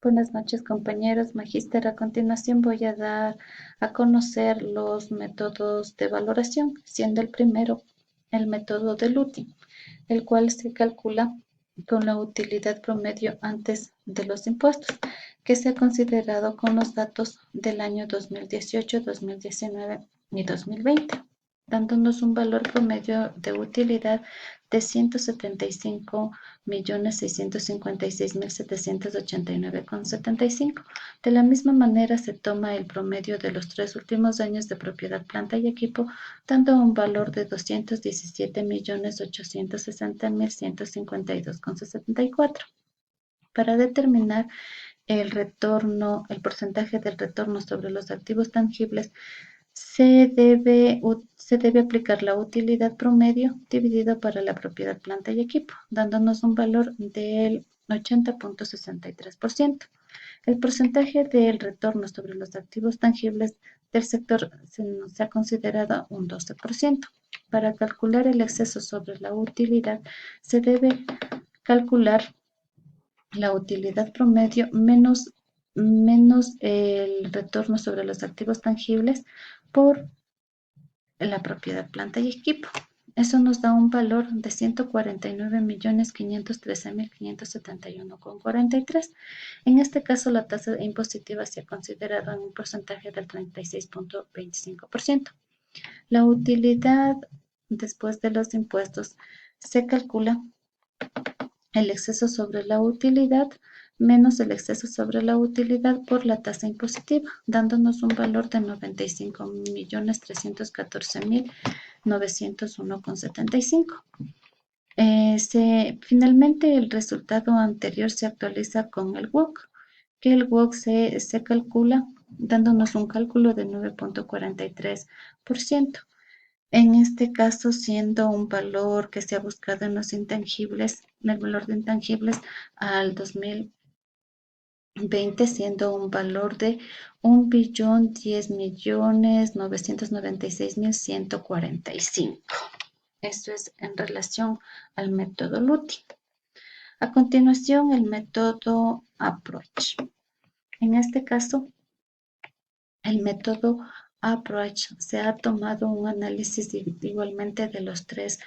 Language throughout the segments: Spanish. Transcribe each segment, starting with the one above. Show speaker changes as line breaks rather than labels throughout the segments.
Buenas noches, compañeros. Magíster, a continuación voy a dar a conocer los métodos de valoración, siendo el primero el método de Luty, el cual se calcula con la utilidad promedio antes de los impuestos, que se ha considerado con los datos del año 2018, 2019 y 2020, dándonos un valor promedio de utilidad de 175.656.789,75. De la misma manera, se toma el promedio de los 3 últimos años de propiedad, planta y equipo, dando un valor de 217.860.152,74. Para determinar el retorno, el porcentaje del retorno sobre los activos tangibles, se debe aplicar la utilidad promedio dividido para la propiedad, planta y equipo, dándonos un valor del 80.63%. El porcentaje del retorno sobre los activos tangibles del sector se ha considerado un 12%. Para calcular el exceso sobre la utilidad, se debe calcular la utilidad promedio menos el retorno sobre los activos tangibles por la propiedad, planta y equipo. Eso nos da un valor de 149.513.571,43. En este caso, la tasa impositiva se ha considerado en un porcentaje del 36.25%. La utilidad después de los impuestos se calcula el exceso sobre la utilidad menos el exceso sobre la utilidad por la tasa impositiva, dándonos un valor de 95.314.901,75. Finalmente, el resultado anterior se actualiza con el WOC, que el WOC se calcula dándonos un cálculo de 9.43%. En este caso, siendo un valor que se ha buscado en los intangibles, en el valor de intangibles al 2020, siendo un valor de 1.010.996.145. Esto es en relación al método Luty. A continuación, el método Approach. En este caso, el método Approach se ha tomado un análisis igualmente de los 3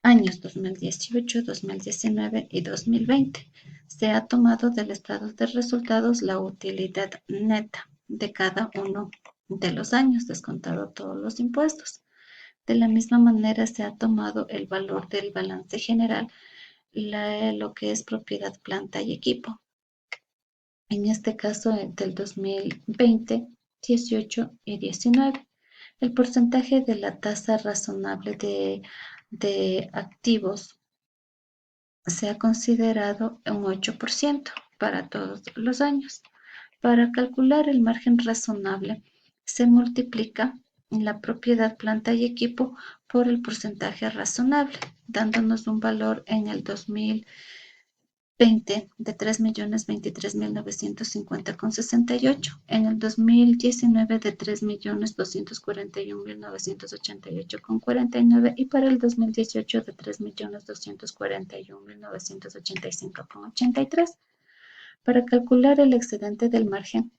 años 2018, 2019 y 2020. Se ha tomado del estado de resultados la utilidad neta de cada uno de los años, descontado todos los impuestos. De la misma manera, se ha tomado el valor del balance general, lo que es propiedad, planta y equipo. En este caso, del 2020, 18 y 19. El porcentaje de la tasa razonable de activos se ha considerado un 8% para todos los años. Para calcular el margen razonable, se multiplica la propiedad, planta y equipo por el porcentaje razonable, dándonos un valor en el 2020 de 3.023.950,68, en el 2019 de 3.241.988,49 y para el 2018 de 3.241.985,83. Para calcular el excedente del margen,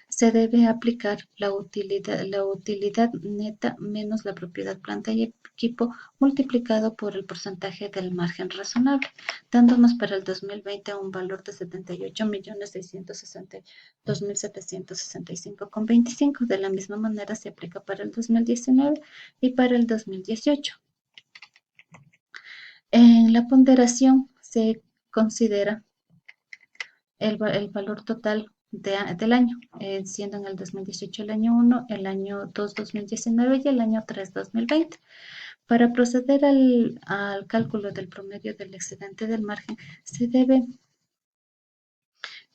se debe aplicar la utilidad neta menos la propiedad, planta y equipo multiplicado por el porcentaje del margen razonable, dándonos para el 2020 un valor de 78.662.765,25. De la misma manera se aplica para el 2019 y para el 2018. En la ponderación se considera el valor total del año, siendo en el 2018 el año 1, el año 2, 2019 y el año 3, 2020. Para proceder al cálculo del promedio del excedente del margen, se debe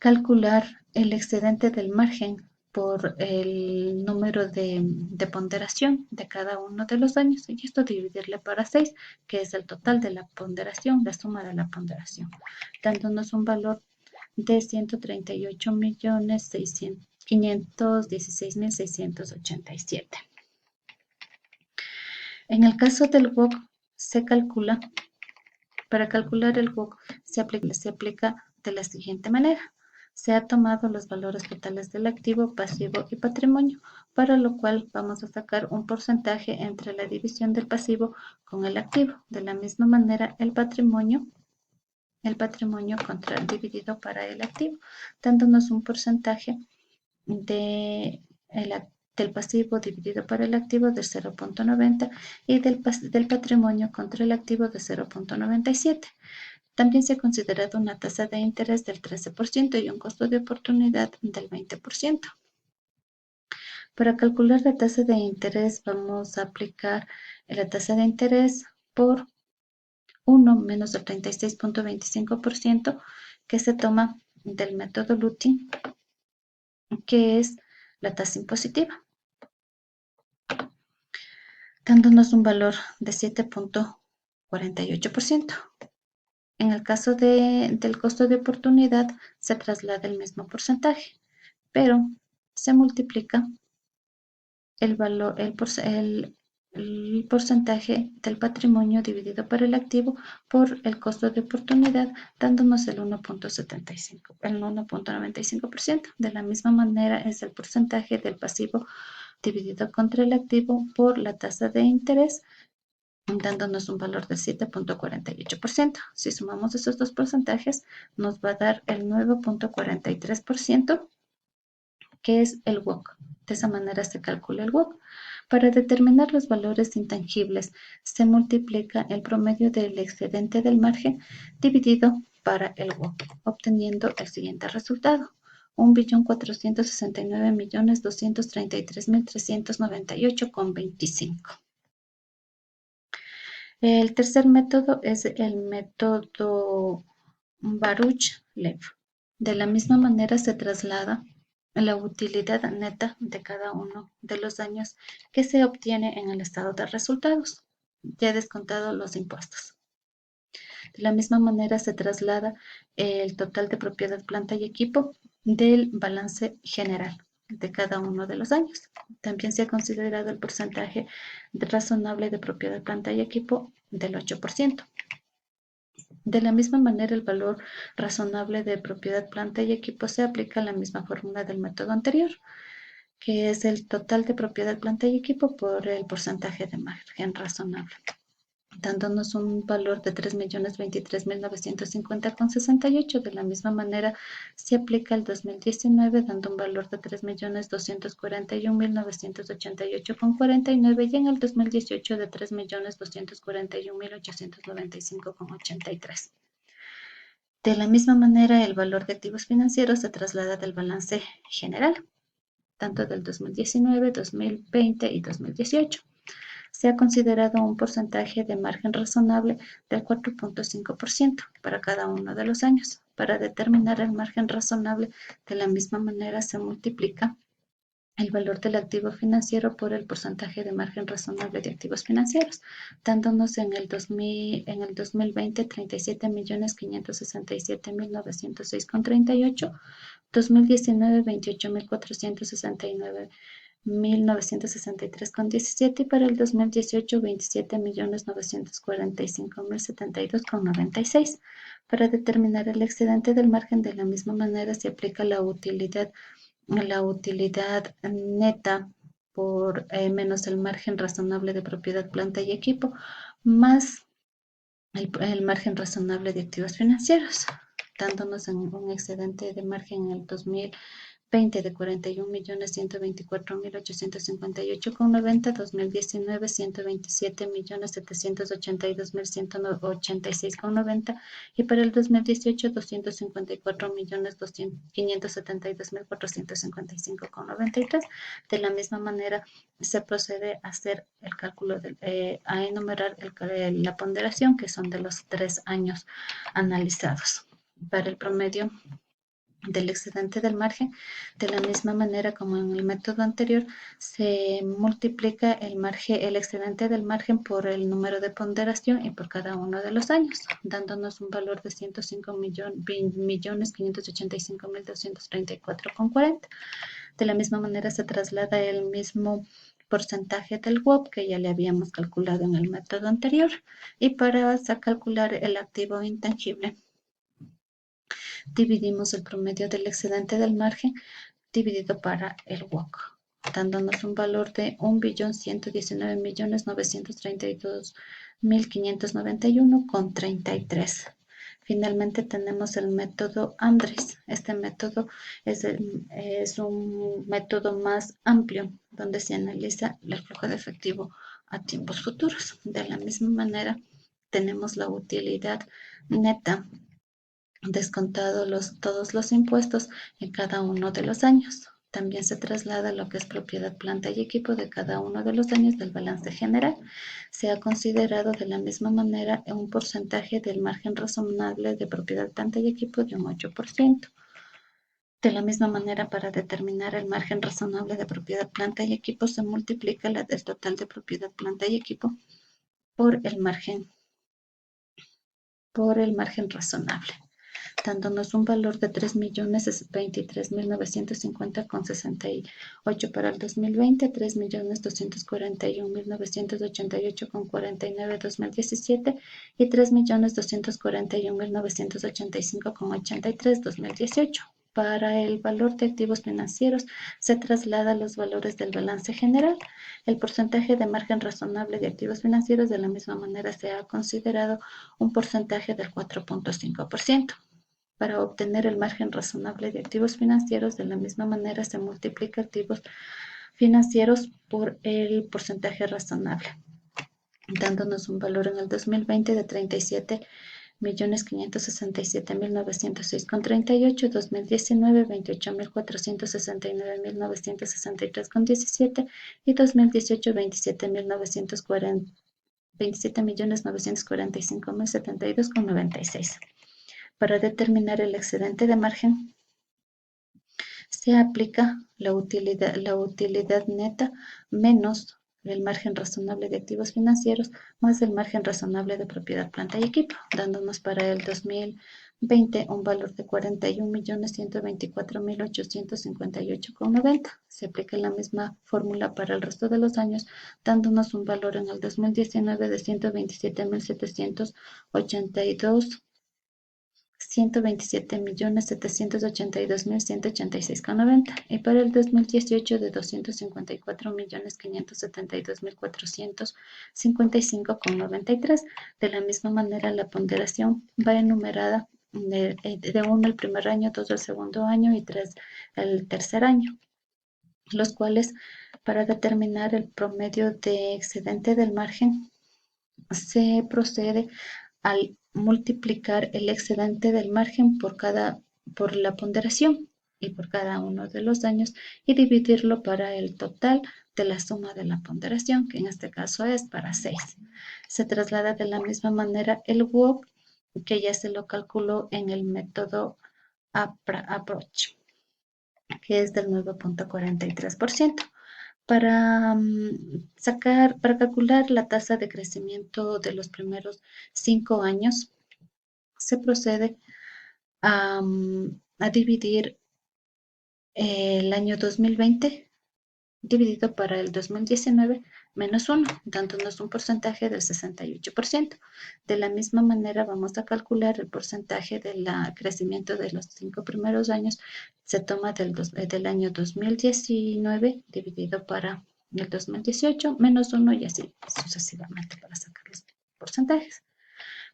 calcular el excedente del margen por el número de ponderación de cada uno de los años, y esto dividirle para 6, que es el total de la ponderación, la suma de la ponderación, dándonos un valor de 138.516.687. En el caso del WOC, se calcula Para calcular el WOC se aplica de la siguiente manera. Se ha tomado los valores totales del activo, pasivo y patrimonio, para lo cual vamos a sacar un porcentaje entre la división del pasivo con el activo. De la misma manera, el patrimonio dividido para el activo, dándonos un porcentaje del pasivo dividido por el activo de 0.90 y del patrimonio contra el activo de 0.97. También se ha considerado una tasa de interés del 13% y un costo de oportunidad del 20%. Para calcular la tasa de interés vamos a aplicar la tasa de interés por 1 menos el 36.25% que se toma del método Lutyens, que es la tasa impositiva, dándonos un valor de 7.48%. En el caso del costo de oportunidad se traslada el mismo porcentaje, pero se multiplica el porcentaje del patrimonio dividido por el activo por el costo de oportunidad, dándonos el 1.95%. De la misma manera es el porcentaje del pasivo dividido contra el activo por la tasa de interés, dándonos un valor de 7.48%. Si sumamos esos dos porcentajes, nos va a dar el 9.43%, que es el WOC. De esa manera se calcula el WOC. Para determinar los valores intangibles, se multiplica el promedio del excedente del margen dividido para el WOC, obteniendo el siguiente resultado: 1.469.233.398,25. El tercer método es el método Baruch-Lev. De la misma manera se traslada la utilidad neta de cada uno de los años que se obtiene en el estado de resultados, ya descontado los impuestos. De la misma manera se traslada el total de propiedad, planta y equipo del balance general de cada uno de los años. También se ha considerado el porcentaje razonable de propiedad, planta y equipo del 8%. De la misma manera, el valor razonable de propiedad, planta y equipo se aplica a la misma fórmula del método anterior, que es el total de propiedad, planta y equipo por el porcentaje de margen razonable, dándonos un valor de 3.023.950,68. De la misma manera se aplica el 2019, dando un valor de 3.241.988,49 y en el 2018 de 3.241.895,83. De la misma manera, el valor de activos financieros se traslada del balance general, tanto del 2019, 2020 y 2018. Se ha considerado un porcentaje de margen razonable del 4.5% para cada uno de los años. Para determinar el margen razonable, de la misma manera se multiplica el valor del activo financiero por el porcentaje de margen razonable de activos financieros, dándonos en el 2020 37.567.906,38, 2019 28.469.963,17 y para el 2018 27.945.072,96. Para determinar el excedente del margen, de la misma manera se aplica la utilidad neta por menos el margen razonable de propiedad, planta y equipo, más el margen razonable de activos financieros, dándonos en un excedente de margen en el 2020 de 41.124.858,90, 2019 127.782.186,90 y para el 2018 254.572.455,93. De la misma manera se procede a hacer el cálculo, a enumerar la ponderación, que son de los 3 años analizados. Para el promedio del excedente del margen, de la misma manera como en el método anterior, se multiplica el excedente del margen por el número de ponderación y por cada uno de los años, dándonos un valor de 105.585.234,40. De la misma manera se traslada el mismo porcentaje del WOP que ya le habíamos calculado en el método anterior. Y para calcular el activo intangible, dividimos el promedio del excedente del margen dividido para el WOC, dándonos un valor de 1.119.932.591,33. Finalmente tenemos el método Andres. Este método es un método más amplio donde se analiza el flujo de efectivo a tiempos futuros. De la misma manera, tenemos la utilidad neta descontado todos los impuestos en cada uno de los años. También se traslada lo que es propiedad, planta y equipo de cada uno de los años del balance general. Se ha considerado de la misma manera un porcentaje del margen razonable de propiedad, planta y equipo de un 8%. De la misma manera, para determinar el margen razonable de propiedad, planta y equipo, se multiplica el total de propiedad, planta y equipo por el margen razonable, dándonos un valor de 3.023.950,68 para el 2020, 3.241.988,49 2017 y 3.241.985,83 2018. Para el valor de activos financieros se traslada los valores del balance general. El porcentaje de margen razonable de activos financieros de la misma manera se ha considerado un porcentaje del 4.5%. Para obtener el margen razonable de activos financieros, de la misma manera se multiplica activos financieros por el porcentaje razonable, dándonos un valor en el 2020 de 37.567.906,38, 2019 28.469.963,17 y 2018 27.945.072,96. Para determinar el excedente de margen, se aplica la utilidad neta menos el margen razonable de activos financieros más el margen razonable de propiedad, planta y equipo, dándonos para el 2020 un valor de 41.124.858,90. Se aplica la misma fórmula para el resto de los años, dándonos un valor en el 2019 de 127.782,186,90 y para el 2018 de 254.572.455,93. De la misma manera, la ponderación va enumerada de 1 el primer año, 2 el segundo año y 3 el tercer año, los cuales para determinar el promedio de excedente del margen se procede al multiplicar el excedente del margen por la ponderación y por cada uno de los años y dividirlo para el total de la suma de la ponderación, que en este caso es para 6. Se traslada de la misma manera el WOC, que ya se lo calculó en el método Approach, que es del 9.43%. Para calcular la tasa de crecimiento de los primeros 5 años, se procede a dividir el año 2020 dividido para el 2019 menos 1, dándonos un porcentaje del 68%. De la misma manera, vamos a calcular el porcentaje del crecimiento de los 5 primeros años. Se toma del año 2019 dividido para el 2018 menos 1 y así sucesivamente para sacar los porcentajes.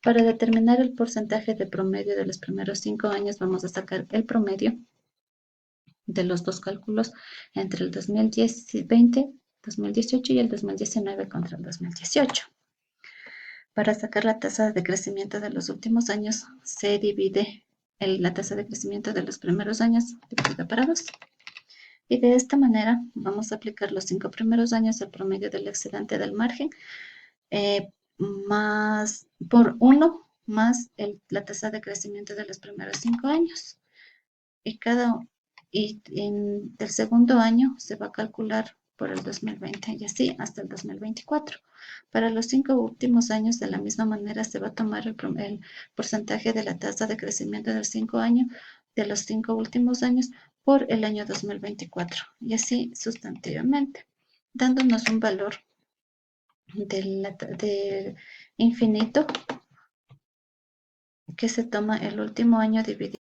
Para determinar el porcentaje de promedio de los primeros 5 años, vamos a sacar el promedio de los dos cálculos entre el 2020, 2018 y el 2019 contra el 2018. Para sacar la tasa de crecimiento de los últimos años, se divide la tasa de crecimiento de los primeros años dividida para 2. Y de esta manera vamos a aplicar los 5 primeros años el promedio del excedente del margen más por 1 más la tasa de crecimiento de los primeros 5 años. Y en el segundo año se va a calcular por el 2020 y así hasta el 2024. Para los 5 últimos años, de la misma manera, se va a tomar el porcentaje de la tasa de crecimiento de los 5 años, de los 5 últimos años, por el año 2024 y así sustantivamente. dándonos un valor del infinito que se toma el último año dividido